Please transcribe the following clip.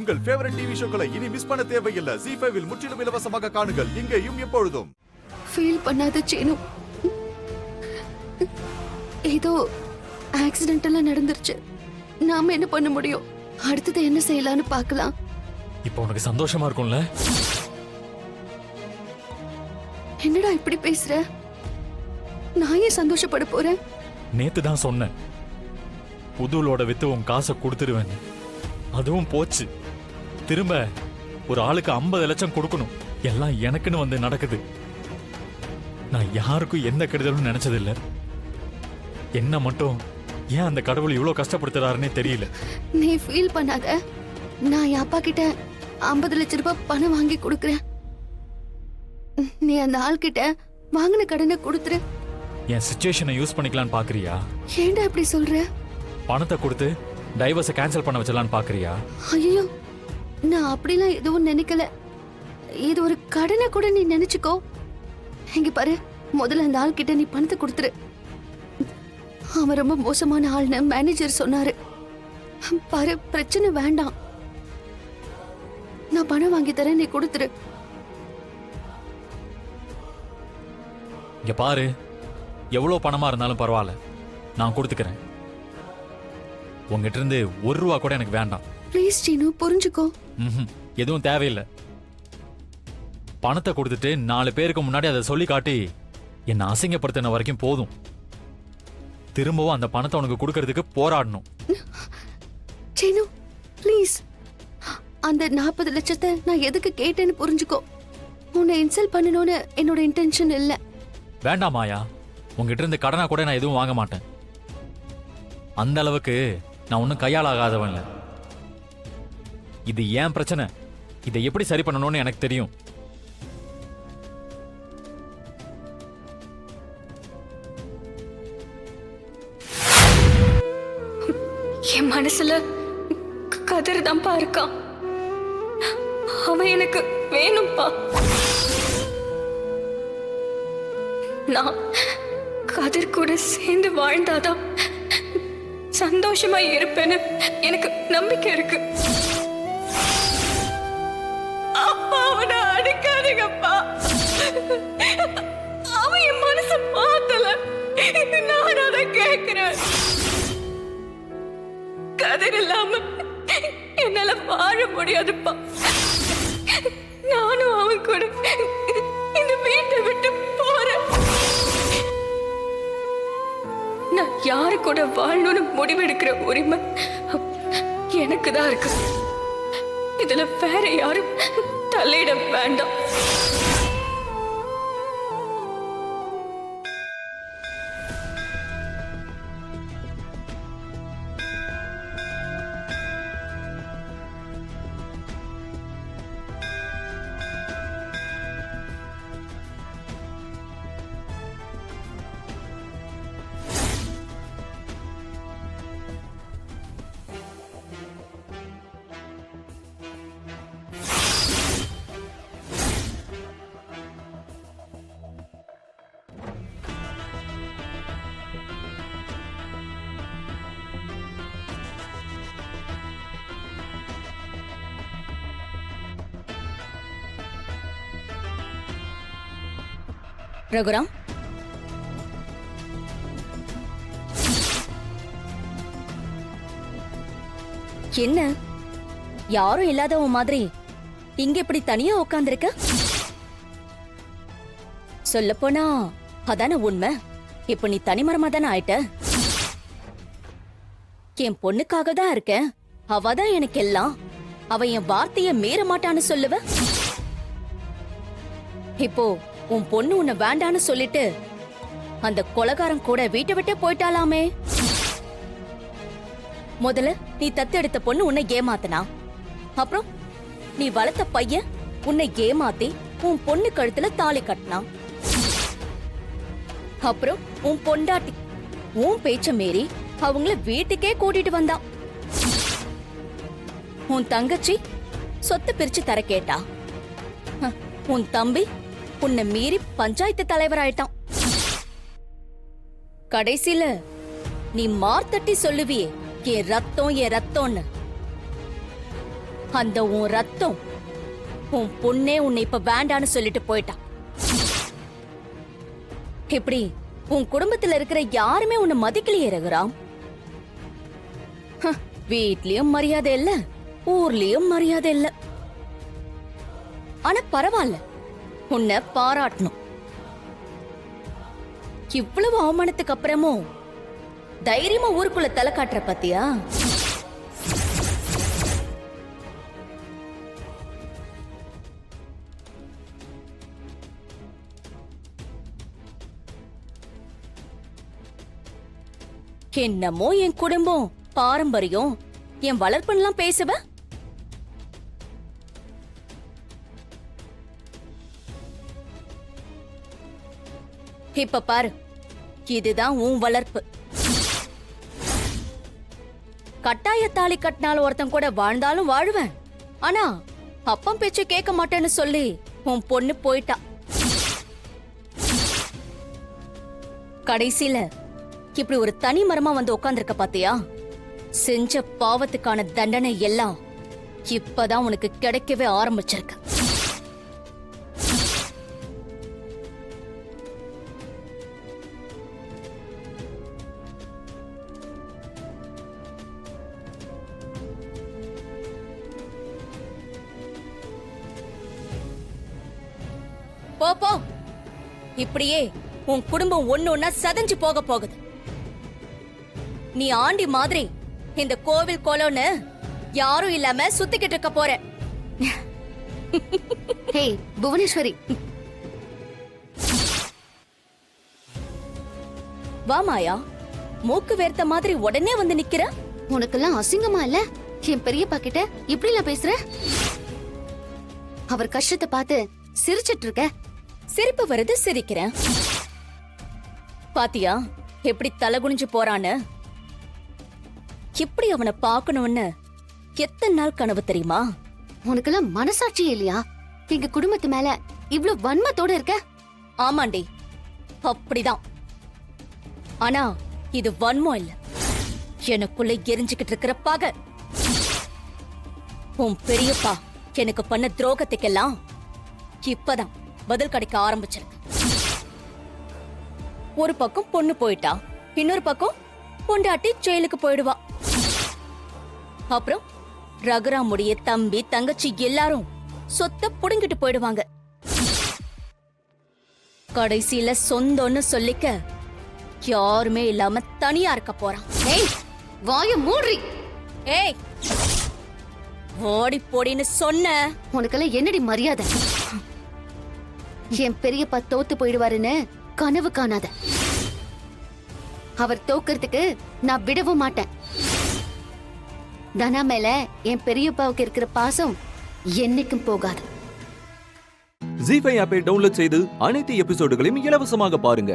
உங்கள் favourite TV ஷோக்களை இனி miss பண்ண தேவையில்லை. ZEE5 இல் முற்றிலும் இலவசமாக காணுங்கள். இங்கேயும் எப்பொழுதும். ஃபீல் பண்ணாத சீனு, ஏதோ ஆக்சிடென்டலா நடந்துருச்சு. நாம என்ன பண்ண முடியும்? அடுத்தது என்ன செய்யலாம்னு பார்க்கலாம். இப்போ உனக்கு சந்தோஷமா இருக்கும்ல? என்னடா இப்படி பேசுற? நான் ஏன் சந்தோஷப்பட போறேன்? நேத்து தான் சொன்னேன், புதுலோட வித்து உன் காசை கொடுத்துருவேன். அதுவும் போச்சு. திரும்ப ஒரு ஆளுக்கு 50 லட்சம் கொடுக்கணும். எல்லாம் எனக்குன்னு வந்து நடக்குது. நான் யாருக்கும் எந்த கெடுதலும் நினைச்சதில்ல. என்ன மட்டும் ஏன் அந்த கடவுள் இவ்வளவு கஷ்டப்படுத்துறாருன்னே தெரியல. நீ ஃபீல் பண்ணாத. நான் என் அப்பா கிட்ட 50 லட்சம் ரூபாய் பணம் வாங்கி கொடுக்கறேன். நீ அந்த ஆள் கிட்ட வாங்கின கடனை கொடுத்துரு. என் சிச்சுவேஷனை யூஸ் பண்ணிக்கலான்னு பாக்குறியா? ஏன்டா இப்படி சொல்ற? பணத்தை கொடுத்து டைவர்ஸை கேன்சல் பண்ண வச்சலான்னு பாக்குறியா? ஐயோ, நான் அப்படிலாம் எதுவும் நினைக்கல. இது ஒரு கடனை கூட நீ நினைச்சுக்கோ. இங்க பாரு, முதல்ல அந்த ஆள் கிட்ட நீ பணத்தை கொடுத்துரு. அவன் ரொம்ப மோசமான ஆள்னு மேனேஜர் சொன்னாரு. பாரு, பிரச்சனை வேண்டாம். நான் பணம் வாங்கி தரேன், நீ கொடுத்துரு. இங்க பாரு, எவ்வளவு பணமா இருந்தாலும் பரவாயில்ல, நான் கொடுத்துக்கிறேன். உங்ககிட்ட இருந்து 1 ரூபா கூட எனக்கு வேண்டாம். ப்ளீஸ் சீனு, புரிஞ்சுக்கோ. எதுவும் தேவையில்லை. பணத்தை கொடுத்துட்டு 4 பேருக்கு முன்னாடி அதை சொல்லி காட்டி என்னை அசிங்கப்படுத்தின வரைக்கும் போதும். திரும்பவும் அந்த பணத்தை உனக்கு கொடுக்கறதுக்கு போராடணும். சீனு, ப்ளீஸ். அந்த 40 லட்சத்தை நான் எதுக்கு கேட்டேன்னு புரிஞ்சுக்கோ. உன்னை இன்சல்ட் பண்ணணும்னு என்னோட இன்டென்ஷன் இல்ல. வேண்டாம் மாயா, உங்ககிட்ட இருந்து கடனா கூட நான் எதுவும் வாங்க மாட்டேன். அந்த அளவுக்கு நான் ஒன்னும் கையால் ஆகாதவன் இல்லை. இது ஏன் பிரச்சனை, இதை எப்படி சரி பண்ணணும்னு எனக்கு தெரியும். என் மனசுல கதிர் தான்ப்பா இருக்கான். அவன் எனக்கு வேணும்பா. நான் கதிர் கூட சேர்ந்து வாழ்ந்தாதான் சந்தோஷமா இருப்பேன்னு எனக்கு நம்பிக்கை இருக்கு. அப்பா, அவனை அடிக்காதீங்கப்பா. அவன் என் மனசை மாத்தல. நான் அதை கேட்கிறேன். கதிர் இல்லாம என்னால வாழ முடியாதுப்பா. நானும் அவன் கூட இந்த வீட்டை விட்டு போறேன். நான் யாரு கூட வாழணும்னு முடிவெடுக்கிற உரிமை எனக்கு தான் இருக்கு. இதுல வேற யாரும் தலையிட வேண்டாம். ரகுராம், என்ன யாரும் இல்லாத உன் மாதிரி இங்க இப்படி தனியா உட்கார்ந்திருக்க? சொல்ல போனா அதான உண்மை. இப்ப நீ தனிமரமா தானே ஆயிட்ட. என் பொண்ணுக்காக தான் இருக்கேன். அவதான் எனக்கு எல்லாம். அவ என் வார்த்தைய மீற மாட்டான்னு சொல்லுவ. இப்போ உன் பொண்ணு உன்னை வேண்டான்னு சொல்லிட்டு அந்த கொலைகாரன் கூட வீட்டை விட்டே போயிட்டாலாமே. முதல்ல நீ தத்தெடுத்த பொண்ணு உன்னை ஏமாத்தனா, அப்புறம் நீ வளர்த்த பையன் உன்னை ஏமாத்தி உன் பொண்ணு கழுத்துல தாலி கட்டினான். அப்புறம் உன் பொண்டாட்டி உன் பேச்ச மீறி அவங்கள வீட்டுக்கே கூட்டிட்டு வந்தான். உன் தங்கச்சி சொத்து பிரிச்சு தர கேட்டா. உன் தம்பி உன்னை மீறி பஞ்சாயத்து தலைவராயிட்டான். கடைசியில நீ மார்த்தட்டி சொல்லுவியே, என் ரத்தம் என் ரத்தம்னு. அந்த உன் ரத்தம் உன் பொண்ணே உன்னை இப்ப வேண்டான்னு சொல்லிட்டு போயிட்டான். இப்படி உன் குடும்பத்துல இருக்கிற யாருமே உன்னை மதிக்கலையே ரகுராம். வீட்லயும் மரியாதை இல்ல, ஊர்லயும் மரியாதை இல்ல. ஆனா பரவாயில்ல, உன்னை பாராட்டணும். இவ்வளவு அவமானத்துக்கு அப்புறமும் தைரியமா ஊருக்குள்ள தலை காட்டுற பாத்தியா? என்னமோ என் குடும்பம் பாரம்பரியம் என் வளர்ப்புலாம் பேசுவ. இப்ப பாரு, இதுதான் உன் வளர்ப்பு. கட்டாய தாலி கட்டினாலும் ஒருத்தன் கூட வாழ்ந்தாலும் வாழுவேன். ஆனா அப்பம் பேச்சு கேட்க மாட்டேன்னு சொல்லி உன் பொண்ணு போயிட்டா. கடைசியில இப்படி ஒரு தனி மரமா வந்து உட்கார்ந்திருக்க பாத்தியா? செஞ்ச பாவத்துக்கான தண்டனை எல்லாம் இப்பதான் உனக்கு கிடைக்கவே ஆரம்பிச்சிருக்கு. போ போ, இப்படியே உன் குடும்பம் ஒண்ணு ஒண்ணா சதஞ்சு போக போகுது. நீ ஆண்டி மாதிரி இந்த கோவில் கோலம்னு யாரும் இல்லாம சுத்திக்கிட்டு இருக்க போற. ஹே புவனேஸ்வரி, வா மாயா. மூக்கு வேர்த்த மாதிரி உடனே வந்து நிக்கிற. உனக்கெல்லாம் அசிங்கமா இல்ல? என் பெரியப்பா கிட்ட இப்படி எல்லாம் பேசுற? அவர் கஷ்டத்தை பார்த்து சிரிச்சிட்டு இருக்க. சிரிப்பு வருது, சிரிக்கிறேன். பாத்தியா எப்படி தலை குனிஞ்சு போறான்னு? இப்படி அவனை பார்க்கணும்னு எத்தனை நாள் கனவு தெரியுமா? உனக்கெல்லாம் மனசாட்சி இல்லையா? எங்க குடும்பத்து மேல இவ்ளோ வன்மத்தோட இருக்க? ஆமாண்டி, அப்படிதான். ஆனா இது வன்மம் இல்ல, எனக்குள்ள எரிஞ்சுக்கிட்டு இருக்கிற பகை. உன் பெரியப்பா எனக்கு பண்ண துரோகத்துக்கெல்லாம் இப்பதான் பதில் கிடைக்க ஆரம்பிச்சிருக்கு. ஒரு பக்கம் பொண்ணு போயிட்டா, இன்னொரு பக்கம் பொண்டாட்டி ஜெயிலுக்கு போயிடுவா. அப்புறம் ரகுராமுடைய தம்பி தங்கச்சி எல்லாரும் சொத்தை புடுங்கிட்டு போயிடுவாங்க. கடைசியில சொந்தம்னு சொல்லிக்க யாருமே இல்லாம தனியா இருக்க போறான். ஏய் வாய மூடி. ஏய் ஓடி போடின்னு சொன்ன. உனக்கெல்லாம் என்னடி மரியாதை? என் பெரியப்பா தோத்து போயிடுவாருன்னு கனவு காணாத. அவர் தோக்கிறதுக்கு நான் விடவும் மாட்டேன். தனா மேல என் பெரியப்பாவுக்கு இருக்கிற பாசம் என்னைக்கும் போகாது. ஜீ5 ஆப்பை டவுன்லோட் செய்து அனைத்து எபிசோடுகளையும் இலவசமாக பாருங்க.